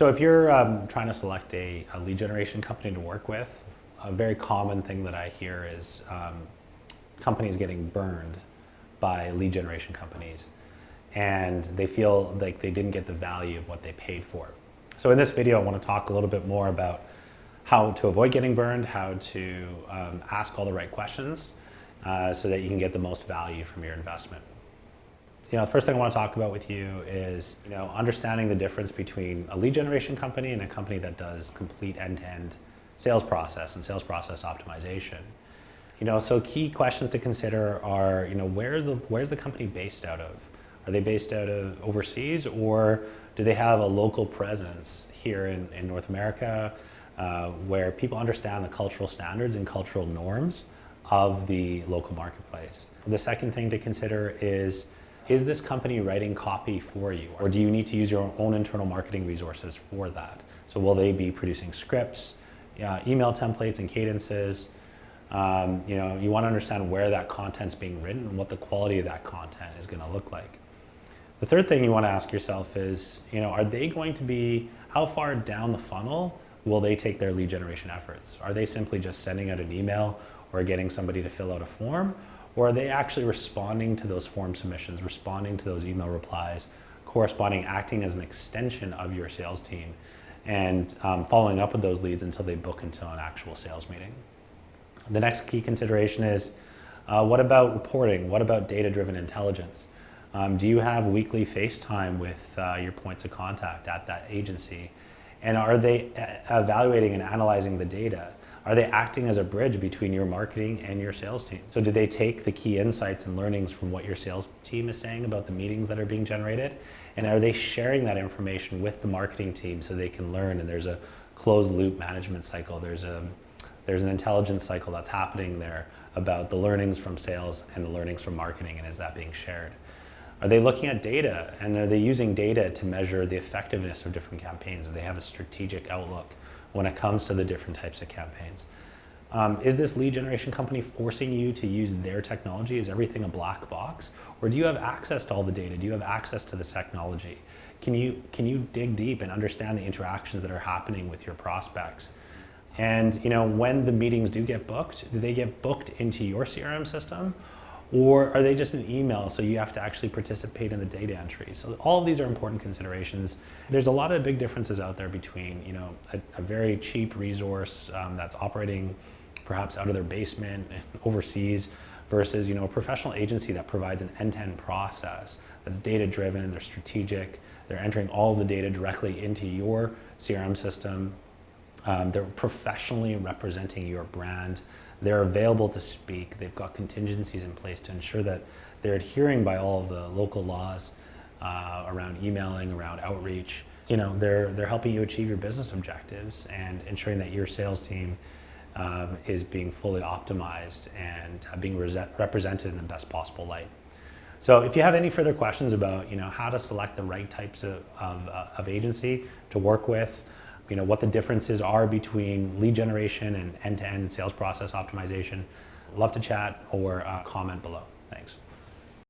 So if you're trying to select a lead generation company to work with, a very common thing that I hear is companies getting burned by lead generation companies, and they feel like they didn't get the value of what they paid for. So in this video, I want to talk a little bit more about how to avoid getting burned, how to ask all the right questions so that you can get the most value from your investment. The first thing I want to talk about with you is, understanding the difference between a lead generation company and a company that does complete end-to-end sales process and sales process optimization. So key questions to consider are, where's the company based out of? Are they based out of overseas, or do they have a local presence here in North America where people understand the cultural standards and cultural norms of the local marketplace? The second thing to consider is this company writing copy for you, or do you need to use your own internal marketing resources for that? So will they be producing scripts, email templates and cadences? You want to understand where that content's being written and what the quality of that content is going to look like. The third thing you want to ask yourself is, are they going to be, how far down the funnel will they take their lead generation efforts? Are they simply just sending out an email or getting somebody to fill out a form? Or are they actually responding to those form submissions, responding to those email replies, corresponding, acting as an extension of your sales team, and following up with those leads until they book into an actual sales meeting? The next key consideration is, what about reporting? What about data-driven intelligence? Do you have weekly FaceTime with your points of contact at that agency? And are they evaluating and analyzing the data? Are they acting as a bridge between your marketing and your sales team? So do they take the key insights and learnings from what your sales team is saying about the meetings that are being generated? And are they sharing that information with the marketing team so they can learn? And there's a closed loop management cycle. There's an intelligence cycle that's happening there about the learnings from sales and the learnings from marketing, and is that being shared? Are they looking at data, and are they using data to measure the effectiveness of different campaigns? Do they have a strategic outlook when it comes to the different types of campaigns? Is this lead generation company forcing you to use their technology? Is everything a black box? Or do you have access to all the data? Do you have access to the technology? Can you dig deep and understand the interactions that are happening with your prospects? And when the meetings do get booked, do they get booked into your CRM system? Or are they just an email, so you have to actually participate in the data entry? So all of these are important considerations. There's a lot of big differences out there between a very cheap resource that's operating perhaps out of their basement overseas versus a professional agency that provides an end-to-end process that's data-driven, they're strategic, they're entering all of the data directly into your CRM system. They're professionally representing your brand. They're available to speak. They've got contingencies in place to ensure that they're adhering by all of the local laws around emailing, around outreach. They're helping you achieve your business objectives and ensuring that your sales team is being fully optimized and being represented in the best possible light. So if you have any further questions about how to select the right types of agency to work with, what the differences are between lead generation and end-to-end sales process optimization, love to chat or comment below. Thanks.